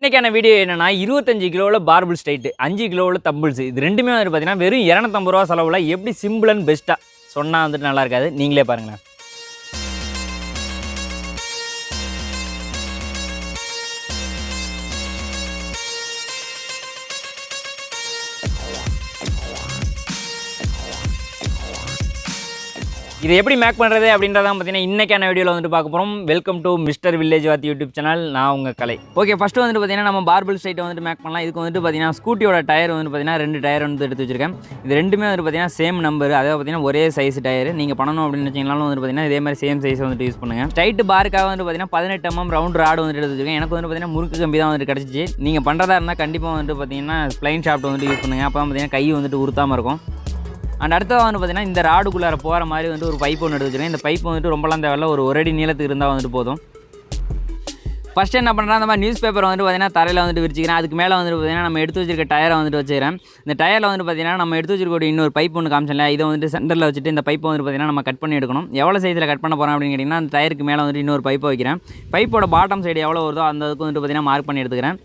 இன்னைக்கான வீடியோ என்னன்னா 25 கிலோவில் barbell straight 5 கிலோவில் tumbles இது ரெண்டுமே வந்து பார்த்தீங்கன்னா வெறும் 250 ரூபா செலவில் எப்படி சிம்பிள் அண்ட் பெஸ்ட்டாக சொன்னால் வந்துட்டு நல்லா இருக்காது. நீங்களே பாருங்களேன். இது எப்படி மேக் பண்ணுறது அப்படின்றதான் பார்த்தீங்கன்னா இன்றைக்கான வீடியோவில் வந்துட்டு பார்க்க போகிறோம். Welcome to mister village Vaathi YouTube channel. நான் உங்கள் கலை. ஓகே, ஃபஸ்ட்டு வந்துட்டு பார்த்தீங்கன்னா நம்ம பார்பிள் ஸ்ட்ரைட்டை வந்துட்டு மேக் பண்ணலாம். இதுக்கு வந்துட்டு பார்த்தீங்கன்னா ஸ்கூட்டியோட டயர் வந்து பார்த்தீங்கன்னா 2 டயர் வந்து எடுத்து வச்சிருக்கேன். இது ரெண்டுமே வந்துட்டு பார்த்தீங்கன்னா சேம் நம்பர், அதாவது பார்த்தீங்கன்னா ஒரே சைஸ் டயர். நீங்கள் பண்ணணும் அப்படின்னு வச்சிங்கனாலும் வந்துட்டு பார்த்தீங்கன்னா இதே மாதிரி சேம் சைஸ் வந்துட்டு யூஸ் பண்ணுங்கள். ஸ்ட்ரைட் பாருக்காக வந்துட்டு பார்த்தீங்கன்னா 18 mm ரவுண்ட் ராடு வந்துட்டு எடுத்து வச்சிருக்கேன். எனக்கு வந்து பார்த்தீங்கன்னா முறுக்கு கம்பி தான் வந்துட்டு கிடச்சிச்சு. நீங்கள் பண்ணுறதா இருந்தால் கண்டிப்பாக வந்துட்டு பார்த்தீங்கன்னா பிளைன் ஷாஃப்ட் வந்துட்டு யூஸ் பண்ணுங்கள். அப்போ பார்த்தீங்கன்னா கை வந்துட்டு உறுத்தாமல் இருக்கும். அண்ட் அடுத்தது வந்து பார்த்தீங்கன்னா இந்த ராடுக்குள்ளார போகிற மாதிரி வந்து ஒரு பைப் ஒன்று எடுத்து வச்சுருக்கேன். இந்த பைப் வந்துட்டு ரொம்பலாம் தேவையில்ல, ஒரு அடி நீளத்துக்கு இருந்தால் வந்துட்டு போதும். ஃபஸ்ட்டு என்ன பண்ணுறேன், அந்த மாதிரி நியூஸ் பேப்பர் வந்துட்டு பார்த்தீங்கன்னா தரையில் வந்துட்டு விரிச்சிக்கிறேன். அதுக்கு மேலே வந்துட்டு பார்த்தீங்கன்னா நம்ம எடுத்து வச்சிருக்க டயரை வந்துட்டு வச்சுக்கிறேன். இந்த டயரில் வந்துட்டு பார்த்தீங்கன்னா நம்ம எடுத்து வச்சிருக்க இன்னொரு பைப் ஒன்று காமிச்சல, இதை வந்துட்டு சென்டரில் வச்சுட்டு இந்த பைப்பை வந்துட்டு பார்த்தீங்கன்னா நம்ம கட் பண்ணி எடுக்கணும். எவ்வளோ சைஸில் கட் பண்ண போகிறோம் அப்படின்னு கேட்டிங்கன்னா அந்த டயருக்கு மேலே வந்துட்டு இன்னொரு பைப்பை வைக்கிறேன். பைப்போட பாட்டம் சைடு எவ்வளோ வருதோ அந்த அதுக்கு வந்துட்டு பார்த்தீங்கன்னா மார்க் பண்ணி எடுத்துக்கிறேன்.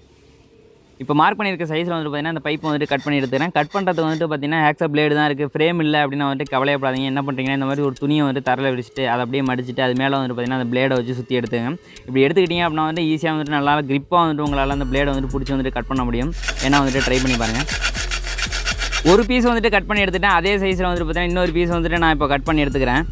இப்போ மார்க் பண்ணியிருக்க சைஸில் வந்துட்டு பார்த்தீங்கன்னா அந்த பைப் வந்துட்டு கட் பண்ணி எடுத்துக்கிறேன். கட் பண்ணுறதுக்கு வந்துட்டு பார்த்தீங்கன்னா ஹேக்ஸா பிளேடு தான் இருக்குது, ஃப்ரேம் இல்லை அப்படின்னா வந்துட்டு கவலையப்படாதீங்க. என்ன பண்ணுறீங்கன்னா இந்த மாதிரி ஒரு துணியை வந்துட்டு தரையில் விரிச்சிட்டு அதை அப்படியே மடிச்சிட்டு அது மேலே வந்துட்டு பார்த்தீங்கன்னா அந்த பிளேடை வச்சு சுற்றி எடுத்துங்க. இப்படி எடுத்துக்கிட்டீங்க அப்படின்னா வந்துட்டு ஈஸியாக வந்துட்டு நல்லா கிரிப்பாக வந்துட்டு உங்களால் அந்த பிளேடை வந்துட்டு பிடிச்சி வந்துட்டு கட் பண்ண முடியும். ஏன்னா வந்துட்டு ட்ரை பண்ணி பாருங்கள். ஒரு பீஸ் வந்துட்டு கட் பண்ணி எடுத்துட்டேன். அதே சைஸில் வந்துட்டு பார்த்தீங்கன்னா இன்னொரு பீஸ் வந்துட்டு நான் இப்போ கட் பண்ணி எடுத்துக்கிறேன்.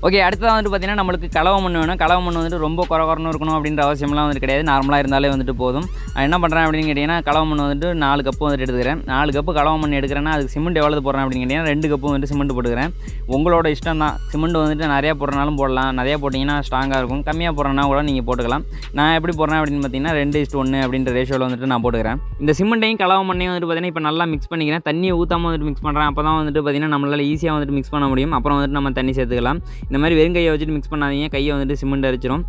ஓகே, அடுத்ததாக வந்துட்டு பார்த்தீங்கன்னா நம்மளுக்கு கலவை மண் வேணும். கலவை மண் வந்துட்டு ரொம்ப குறன்னு இருக்கணும் அப்படின்ற அவசியம்லாம் வந்துட்டு கிடையாது, நார்மலாக இருந்தாலே வந்துட்டு போதும். என்ன பண்ணுறேன் அப்படின்னு கேட்டிங்கன்னா கலவை மண் வந்துட்டு 4 கப்பு வந்துட்டு எடுத்துக்கிறேன். 4 கப்பு கலவை மண் எடுக்கிறேன்னா அதுக்கு சிமெண்ட் எவ்வளோ போடுறேன் அப்படின்னு கேட்டிங்கன்னா 2 கப்பு வந்துட்டு சிமெண்ட் போட்டுக்கிறேன். உங்களோட இஷ்டம் தான். சிமெண்ட் வந்துட்டு நிறையா போடுறனாலும் போடலாம், நிறையா போட்டிங்கன்னா ஸ்ட்ராங்காக இருக்கும். கம்மியாக போடுறனா கூட நீங்கள் போட்டுக்கலாம். நான் எப்படி போடுறேன் அப்படின்னு பார்த்தீங்கன்னா 2:1 அப்படின்ற ரேஷியோவில் வந்துட்டு நான் போட்டுக்கிறேன். இந்த சிமெண்ட்டையும் கலவை மண்ணையும் வந்துட்டு பார்த்தீங்கன்னா இப்போ நல்லா மிக்ஸ் பண்ணிக்கிறேன். தண்ணியை ஊற்றாமல் வந்துட்டு மிக்ஸ் பண்ணுறேன். அப்போ தான் வந்துட்டு பார்த்தீங்கன்னா நம்மளால் ஈஸியாக வந்துட்டு மிக்ஸ் பண்ண முடியும். அப்புறம் வந்துட்டு நம்ம தண்ணி சேர்த்துக்கலாம். இந்த மாதிரி வெறுங்கையை வச்சுட்டு மிக்ஸ் பண்ணாதீங்க, கையை வந்துட்டு சிமெண்ட் அரிச்சிடும்.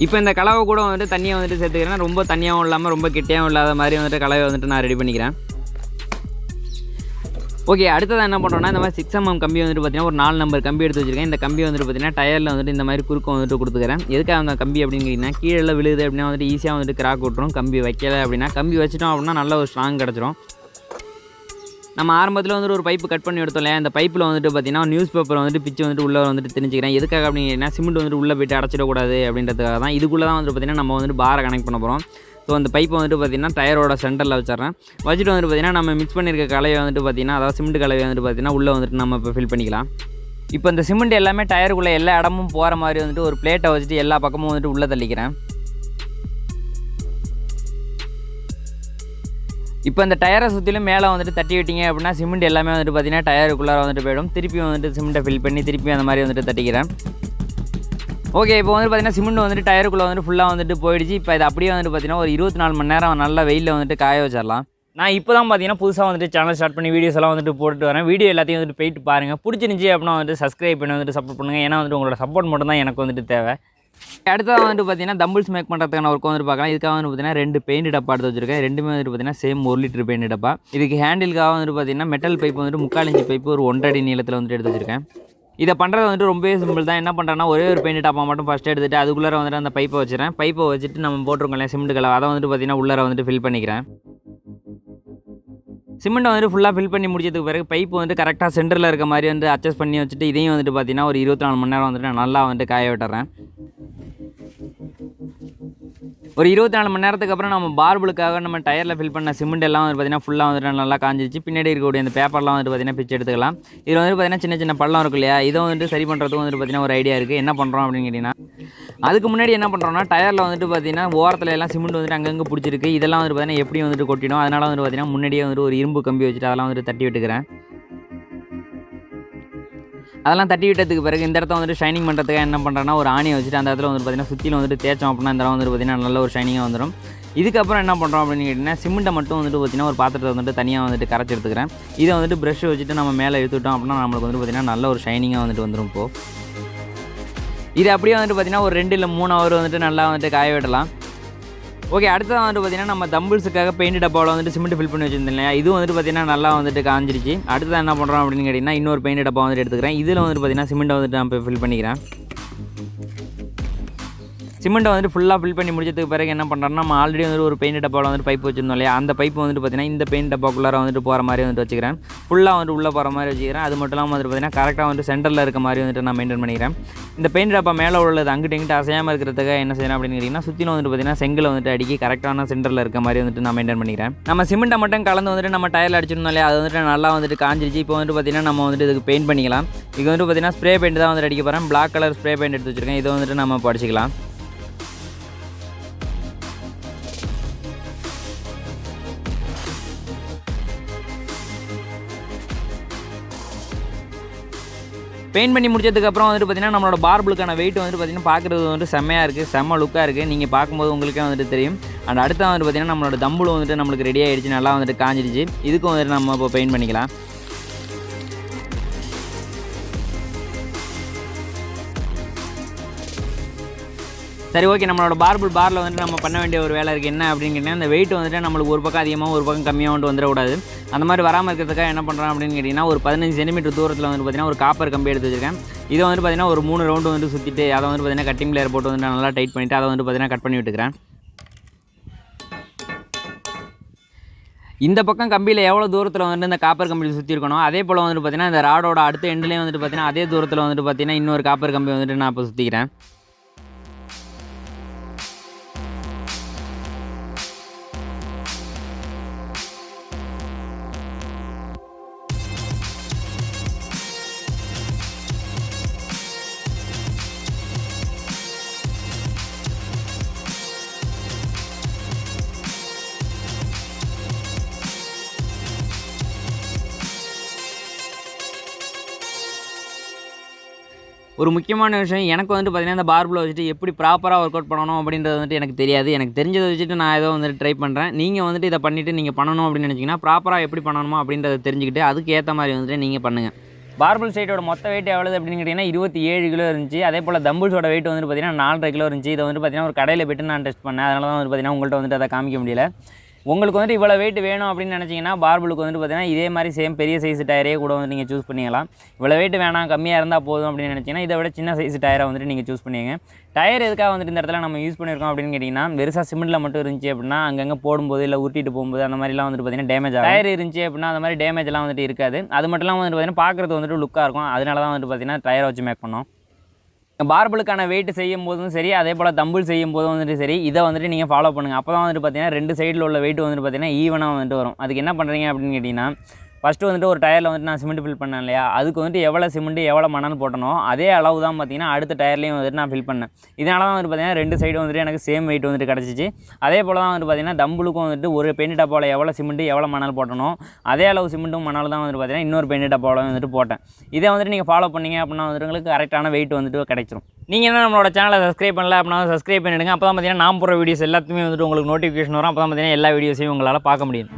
இப்போ இந்த கலவை கூட வந்துட்டு தண்ணியை வந்துட்டு சேர்த்துக்கிறேன். ரொம்ப தண்ணியாகவும் இல்லாமல் ரொம்ப கெட்டியாகவும் இல்லாத மாதிரி வந்துட்டு கலவை வந்துட்டு நான் ரெடி பண்ணிக்கிறேன். ஓகே, அடுத்ததான் என்ன பண்ணுறோன்னா இந்த மாதிரி 6 mm கம்பி வந்துட்டு பார்த்தீங்கன்னா ஒரு 4 நம்பர் கம்பி எடுத்து வச்சிருக்கேன். இந்த கம்பி வந்துட்டு பார்த்தீங்கன்னா டயரில் வந்துட்டு இந்த மாதிரி குறுக்கம் வந்துட்டு கொடுத்துக்கிறேன். எதுக்காக அந்த கம்பி அப்படின்னு கேட்டிங்கன்னா கீழே விழுது அப்படின்னா வந்துட்டு ஈஸியாக வந்துட்டு கிராக் விட்டுரும். கம்பி வைக்கலை அப்படின்னா, கம்பி வச்சிட்டோம் அப்படின்னா நல்ல ஒரு ஸ்ட்ராங் கிடச்சிரும். நம்ம ஆரம்பத்தில் வந்துட்டு ஒரு பைப்பு கட் பண்ணி எடுத்தோம் இல்லையா, அந்த பைப்பில் வந்துட்டு பார்த்தீங்கன்னா நியூஸ் பேப்பர் வந்துட்டு பிச்சு வந்துட்டு உள்ளே வந்துட்டு தெரிஞ்சுக்கிறேன். எதுக்காக அப்படின்னா சிமெண்ட் வந்துட்டு உள்ளே போய்ட்டு அடைச்சிடக்கூடாது அப்படின்றதுக்காக தான். இதுக்குள்ளே தான் வந்துட்டு பார்த்தீங்கன்னா நம்ம வந்துட்டு பாரை கனெக்ட் பண்ண போகிறோம். ஸோ அந்த பைப்பை வந்துட்டு பார்த்திங்கன்னா டயரோட சென்டரில் வச்சிட்றேன். வச்சுட்டு வந்துட்டு பார்த்திங்கன்னா நம்ம மிக்ஸ் பண்ணியிருக்க கலவையை வந்துட்டு பார்த்திங்கன்னா அதாவது சிமெண்ட் கலவையை வந்துட்டு பார்த்திங்கன்னா உள்ளே வந்துட்டு நம்ம இப்போ ஃபில் பண்ணிக்கலாம். இப்போ இந்த சிமெண்ட் எல்லாமே டயருக்குள்ளே எல்லா இடமும் போகிற மாதிரி வந்துட்டு ஒரு பிளேட்டை வச்சுட்டு எல்லா பக்கமும் வந்துட்டு உள்ளே தள்ளிக்கிறேன். இப்போ இந்த டயரை சுற்றிலும் மேலே வந்துட்டு தட்டி விட்டீங்க அப்படின்னா சிமெண்ட் எல்லாமே வந்துட்டு பார்த்தீங்கன்னா டயருக்குள்ளார வந்துட்டு போய்டும். திருப்பி வந்துட்டு சிமெண்ட்டை ஃபில் பண்ணி திருப்பி அந்த மாதிரி வந்துட்டு தட்டிக்கிறேன். ஓகே, இப்போ வந்துட்டு பார்த்தீங்கன்னா சிமெண்ட் வந்துட்டு டயருக்குள்ளே வந்துட்டு ஃபுல்லாக வந்துட்டு போயிடுச்சு. இப்போ இது அப்படியே வந்துட்டு பார்த்தீங்கன்னா ஒரு 24 மணி நேரம் நல்லா வெயிலில் வந்துட்டு காய வச்சிடலாம். நான் இப்போ தான் பார்த்தீங்கன்னா புதுசாக வந்துட்டு சேனல் ஸ்டார்ட் பண்ணி வீடியோஸ் எல்லாம் வந்துட்டு போட்டு வரேன். வீடியோ எல்லாத்தையும் வந்துட்டு போயிட்டு பாருங்கள். பிடிச்சிருந்துச்சி அப்படின்னா வந்துட்டு சப்ஸ்கிரைப் பண்ணி வந்துட்டு சப்போர்ட் பண்ணுங்கள். ஏன்னா வந்துட்டு உங்களோட சப்போர்ட் மட்டும் தான் எனக்கு வந்துட்டு தேவை. அடுத்ததாக வந்துட்டு பார்த்தீங்கன்னா தம்பிள்ஸ் மேக் பண்ணுறதுக்கான ஒர்க் வந்துட்டு பார்க்கலாம். இதுக்காக வந்து பார்த்தீங்கன்னா 2 பெயிண்ட் டப்பா எடுத்து வச்சிருக்கேன். ரெண்டுமே வந்துட்டு பார்த்தீங்கன்னா சேம் 1 லிட்டர் பெயிண்ட் டப்பா. இதுக்கு ஹேண்டிலுக்காக வந்துட்டு பார்த்தீங்கன்னா மெட்டல் பைப் வந்துட்டு 3/4 இன்ச் பைப்பு ஒரு 1.5 அடி நீளத்தில் வந்துட்டு எடுத்து வச்சிருக்கேன். இதை பண்ணுறது வந்துட்டு ரொம்பவே சிம்பிள் தான். என்ன பண்ணுறேன்னா ஒரே ஒரு பெயிண்ட் டப்பா மட்டும் ஃபஸ்ட்டு எடுத்துகிட்டு அதுக்குள்ளே வந்துட்டு அந்த பைப்பை வச்சுறேன். பைப்பை வச்சுட்டு நம்ம போட்டிருக்கோம் இல்லையா சிமெண்ட் கலவை, அதை வந்துட்டு பார்த்தீங்கன்னா உள்ளே வந்துட்டு ஃபில் பண்ணிக்கிறேன். சிமெண்ட்டை வந்துட்டு ஃபுல்லாக ஃபில் பண்ணி முடிச்சதுக்கு பிறகு பைப்பு வந்துட்டு கரெக்டாக சென்டரில் இருக்க மாதிரி வந்து அட்ஜஸ்ட் பண்ணி வச்சுட்டு இதையும் வந்துட்டு பார்த்தீங்கன்னா ஒரு 24 மணி நேரம் வந்துட்டு நல்லா வந்துட்டு காய விட்டுறேன். ஒரு 24 மணி நேரத்துக்கு அப்புறம் நம்ம பார்பிளுக்காக நம்ம டயரில் ஃபில் பண்ண சிமெண்ட் எல்லாம் வந்து பார்த்தீங்கன்னா ஃபுல்லாக வந்துட்டு நல்லா காஞ்சிச்சு. பின்னாடி இருக்கக்கூடிய அந்த பேப்பர்லாம் வந்துட்டு பார்த்தீங்கன்னா பிச்சு எடுத்துக்கலாம். இதில் வந்துட்டு பார்த்தீங்கன்னா சின்ன பள்ளம் இருக்கும் இல்லையா, இதை வந்துட்டு சரி பண்ணுறதுக்கு வந்துட்டு பார்த்தீங்கன்னா ஒரு ஐடியா இருக்குது. என்ன பண்ணுறோம் அப்படின்னு கேட்டிங்கன்னா அதுக்கு முன்னாடி என்ன பண்ணுறோம்னா டயரில் வந்துட்டு பார்த்தீங்கன்னா ஓரத்தில் எல்லாம் சிமெண்ட் வந்துட்டு அங்கங்கே பிடிச்சிருக்கு. இதெல்லாம் வந்துட்டு பார்த்தீங்கன்னா எப்படி வந்துட்டு கொட்டிடும். அதனால் வந்துட்டு பார்த்தீங்கன்னா முன்னாடியே வந்துட்டு ஒரு இரும்பு கம்பி வச்சுட்டு அதெல்லாம் வந்துட்டு தட்டி விட்டுக்கிறேன். அதெல்லாம் தட்டி விட்டதுக்கு பிறகு இந்த இடத்த வந்துட்டு ஷைனிங் பண்ணுறதுக்காக என்ன பண்ணுறேன்னா ஒரு ஆணியை வச்சுட்டு அந்த இடத்துல வந்துட்டு பார்த்தீங்கன்னா சுற்றிலும் வந்துட்டு தேய்ச்சோம் அப்படின்னா இந்த இடம் வந்துட்டு பார்த்தீங்கன்னா நல்ல ஒரு ஷைனிங்காக வந்துடும். இதுக்கப்புறம் என்ன பண்ணுறோம் அப்படின்னு கேட்டிங்கன்னா சிமெண்ட்டை மட்டும் வந்துட்டு பார்த்தீங்கன்னா ஒரு பாத்திரத்தை வந்துட்டு தனியாக வந்துட்டு கரைச்சி எடுத்துக்கிறேன். இதை வந்துட்டு ப்ரஷ் வச்சுட்டு நம்ம மேலே இழுத்துட்டோம் அப்படின்னா நம்மளுக்கு வந்துட்டு பார்த்தீங்கன்னா நல்ல ஒரு ஷைனிங்காக வந்துட்டு வந்துடும். இப்போது இது அப்படியே வந்துட்டு பார்த்தீங்கன்னா ஒரு 2 இல்லை 3 ஹவர் வந்துட்டு நல்லா வந்துட்டு காய விடலாம். ஓகே, அடுத்ததாக வந்துட்டு பார்த்தீங்கன்னா நம்ம தம்பிள்ஸுக்காக பெயிண்ட் டப்பாவில் வந்துட்டு சிமெண்ட் ஃபில் பண்ணி வச்சிருந்தேன் இல்லையா, இது வந்துட்டு பார்த்தீங்கன்னா நல்லா வந்துட்டு காஞ்சிருச்சு. அடுத்ததாக என்ன பண்ணுறோம் அப்படின்னு கேட்டிங்கன்னா இன்னொரு பெயிண்ட் டப்பா வந்துட்டு எடுத்துக்கிறேன். இதில் வந்துட்டு பார்த்தீங்கன்னா சிமெண்ட்டை வந்துட்டு நான் ஃபில் பண்ணிக்கிறேன். சிமெண்ட்டை வந்துட்டு ஃபுல்லாக ஃபில் பண்ணி முடிச்சதுக்கு பிறகு என்ன பண்ணுறோம்னா நம்ம ஆல்ரெடி வந்துட்டு ஒரு பெயிண்ட் டப்பாவில் வந்துட்டு பைப் வச்சிருந்தோம் இல்லையா, அந்த பைப்பு வந்துட்டு பார்த்தீங்கன்னா இந்த பெயிண்ட் டப்பாக்குள்ளார வந்துட்டு போகிற மாதிரி வந்துட்டு வச்சுக்கிறேன். ஃபுல்லாக வந்துட்டு உள்ளே போகிற மாதிரி வச்சுக்கிறேன். அது மட்டும் இல்லாமல் வந்துட்டு பார்த்தீங்கன்னா கரெக்டாக வந்துட்டு சென்டரில் இருக்க மாதிரி வந்துட்டு நான் மெயின்டைன் பண்ணிக்கிறேன். இந்த பெயிண்ட் டப்பா மேலே உள்ளது அங்கிட்டு இங்கிட்டு அசையாமல் இருக்கிறதுக்காக என்ன செய்யணும் அப்படின்னு கேட்டிங்கன்னா சுற்றிலும் வந்துட்டு பார்த்தீங்கன்னா செங்கலை வந்துட்டு அடிக்கி கரெக்டான சென்டரில் இருக்க மாதிரி வந்துட்டு நான் மெயின்டைன் பண்ணிக்கிறேன். நம்ம சிமெண்ட்டை மட்டும் கலந்து வந்துட்டு நம்ம டயரில் அடிச்சிருந்தோம் இல்லையா, அது வந்துட்டு நல்லா வந்துட்டு காஞ்சிருச்சு. இப்போ வந்துட்டு பார்த்தீங்கன்னா நம்ம வந்துட்டு இதுக்கு பெயிண்ட் பண்ணிக்கலாம். இது வந்துட்டு பார்த்தீங்கன்னா ஸ்ப்ரே பெயிண்ட் தான் வந்துட்டு அடிக்க போகிறேன். பிளாக் கலர் ஸ்ப்ரே பெயிண்ட் எடுத்து வச்சுருக்கேன். இதை வந்துட்டு நம்ம படிச்சிக்கலாம். பெயிண்ட் பண்ணி முடிச்சதுக்கப்புறம் வந்துட்டு பார்த்தீங்கன்னா நம்மளோட பார்பிளுக்கான வெயிட் வந்துட்டு பார்த்தீங்கன்னா பார்க்குறது வந்துட்டு செம்மையாக இருக்குது, செம்ம லுக்காக இருக்குது. நீங்கள் பார்க்கும்போது உங்களுக்கே வந்துட்டு தெரியும். அண்ட் அடுத்த வந்துட்டு பார்த்தீங்கன்னா நம்மளோட தம்புள் வந்துட்டு நம்மளுக்கு ரெடி ஆகிடுச்சு, நல்லா வந்துட்டு காஞ்சிடுச்சு. இதுக்கும் வந்துட்டு நம்ம இப்போ பெயிண்ட் பண்ணிக்கலாம். சரி, ஓகே. நம்மளோட பாரில் வந்துட்டு நம்ம பண்ண வேண்டிய ஒரு வேலை இருக்குது. என்ன அப்படின்னு கேட்டிங்கன்னா அந்த வெயிட் வந்துட்டு நம்மளுக்கு ஒரு பக்கம் அதிகமாக ஒரு பக்கம் கம்மியாக வந்துடக்கூடாது. அந்த மாதிரி வராமல் இருக்கிறதுக்காக என்ன பண்ணுறோம் அப்படின்னு கேட்டிங்கன்னா ஒரு 15 சென்டிமீட்டர் தூரத்தில் வந்துட்டு பார்த்தீங்கன்னா ஒரு காப்பர் கம்பி எடுத்து வச்சுருக்கேன். இதை வந்துட்டு பார்த்தீங்கன்னா ஒரு 3 ரவுண்டு வந்துட்டு சுற்றிட்டு அதை வந்துட்டு பார்த்தீங்கன்னா கட்டிங் பிளேயர் போட்டு வந்து நல்லா டைட் பண்ணிவிட்டு அதை வந்துட்டு பார்த்தீங்கன்னா கட் பண்ணி விட்டுக்கிறேன். இந்த பக்கம் கம்பியில் எவ்வளோ தூரத்தில் வந்துட்டு இந்த காப்பர் கம்பியில் சுற்றி இருக்கணும், அதே போல் வந்துட்டு பார்த்தீங்கன்னா இந்த ராடோட அடுத்த எண்ட்லேயும் வந்துட்டு பார்த்தீங்கன்னா அதே தூரத்தில் வந்துட்டு பார்த்தீங்கன்னா இன்னொரு காப்பர் கம்பி வந்துட்டு நான் இப்போ சுற்றிக்கிறேன். ஒரு முக்கியமான விஷயம், எனக்கு வந்துட்டு பார்த்தீங்கன்னா இந்த பார்பில் வச்சுட்டு எப்படி ப்ராப்பராக ஒர்க் அவுட் பண்ணணும் அப்படின்றது வந்துட்டு எனக்கு தெரியாது. எனக்கு தெரிஞ்சதை வச்சுட்டு நான் ஏதோ வந்துட்டு ட்ரை பண்ணுறேன். நீங்கள் வந்துட்டு இதை பண்ணிவிட்டு நீங்கள் பண்ணணும் அப்படின்னு நினச்சிங்கன்னா ப்ராப்பராக எப்படி பண்ணணுமோ அப்படின்றத தெரிஞ்சுக்கிட்டு அதுக்கு ஏற்ற மாதிரி வந்துட்டு நீங்கள் பண்ணுங்கள். பார்பிள் சைட்டோட மொத்த வெயிட் எவ்வளோ அப்படின்னு கேட்டிங்கன்னா 27 கிலோ இருந்துச்சு. அதே போல் தம்பிள்ஸோட வெயிட் வந்துட்டு பார்த்தீங்கன்னா 4.5 கிலோ இருந்துச்சு. இதை வந்துட்டு பார்த்தீங்கன்னா ஒரு கடையில் போய்ட்டு நான் டெஸ்ட் பண்ணேன். அதனால தான் வந்துட்டு பார்த்தீங்கன்னா உங்கள்கிட்ட வந்துட்டு அதை காமிக்க முடியல. உங்களுக்கு வந்துட்டு இவ்வளோ வெயிட் வேணும் அப்படின்னு நினச்சிங்கன்னா பார்பிளுக்கு வந்துட்டு பார்த்தீங்கன்னா இதே மாதிரி சேம் பெரிய சைஸ் டயரே கூட வந்து நீங்கள் சூஸ் பண்ணிக்கலாம். இவ்வளோ வெயிட் வேணாம், கம்மியாக இருந்தால் போதும் அப்படின்னு நினச்சிங்கன்னா இதை விட சின்ன சைஸ் டயரை வந்துட்டு நீங்கள் சூஸ் பண்ணிங்க. டயர் எதுக்காக வந்துட்டு இந்த இடத்துல நம்ம யூஸ் பண்ணியிருக்கோம் அப்படின்னு கேட்டிங்கன்னா வெறுசாக சிமெண்ட்டில் மட்டும் இருந்துச்சு அப்படின்னா அங்கங்கே போடும்போது இல்லை உருட்டிட்டு போகும்போது அந்த மாதிரிலாம் வந்துட்டு பார்த்தீங்கன்னா டேமேஜ் ஆகும். டயர் இருந்துச்சு அப்படின்னா அந்த மாதிரி டேமேஜ்லாம் வந்துட்டு இருக்காது. அது மட்டும் இல்லாமல் வந்துட்டு பார்த்தீங்கன்னா பார்க்குறது வந்துட்டு லுக்காக இருக்கும். அதனால தான் வந்துட்டு பார்த்தீங்கன்னா டயரை வச்சு மேக் பண்ணோம். பார்பிளுக்கான வெயிட் செய்யும் போதும் சரி, அதே போல் தம்பிள் செய்யும் போதும் வந்துட்டு சரி, இதை வந்துட்டு நீங்கள் ஃபாலோ பண்ணுங்கள். அப்போ தான் வந்துட்டு பார்த்தீங்கன்னா 2 சைடில் உள்ள வெயிட் வந்துட்டு பார்த்தீங்கன்னா ஈவனாக வந்துட்டு வரும். அதுக்கு என்ன பண்ணுறீங்க அப்படின்னு கேட்டிங்கன்னா ஃபஸ்ட்டு வந்துட்டு ஒரு டயரில் வந்துட்டு நான் சிமெண்ட் ஃபில் பண்ணேன் இல்லையா, அதுக்கு வந்துட்டு எவ்வளோ சிமெண்ட் எவ்வளோ மணல் போட்டணும் அதே அளவு தான் பார்த்தீங்கன்னா அடுத்த டயர்லேயும் வந்துட்டு நான் ஃபில் பண்ணேன். இதனால தான் வந்துட்டு பார்த்தீங்கன்னா 2 சைடு வந்துட்டு எனக்கு சேம் வெயிட் வந்துட்டு கிடச்சிச்சு. அதே போல் தான் வந்துட்டு பார்த்தீங்கன்னா தம்பிளுக்கும் வந்துட்டு ஒரு பெயிண்ட் டப்பாவில் எவ்வளோ சிமெண்ட் எவ்வளோ மணல் போட்டணும் அதே அளவு சிமெண்ட்டும் மணல் தான் வந்துட்டு பார்த்தீங்கன்னா இன்னொரு பெயிண்ட் டப்பாவில் வந்துட்டு போட்டேன். இதை வந்துட்டு நீங்கள் ஃபாலோ பண்ணிங்க அப்படின்னா வந்துட்டு உங்களுக்கு கரெக்டான வெயிட் வந்துட்டு கிடைச்சிரும். நீங்கள் என்ன நம்மளோட சேனலை சப்ஸ்கிரைப் பண்ணல அப்படின்னா சப்ஸ்கிரைப் பண்ணிவிடுங்க. அப்போ தான் பார்த்தீங்கன்னா நான் போகிற வீடியோஸ் எல்லாத்துமே வந்துட்டு உங்களுக்கு நோட்டிஃபிகேஷன் வரும். அப்போ தான் பார்த்தீங்கன்னா எல்லா வீடியோஸையும் உங்களால் பார்க்க முடியும்.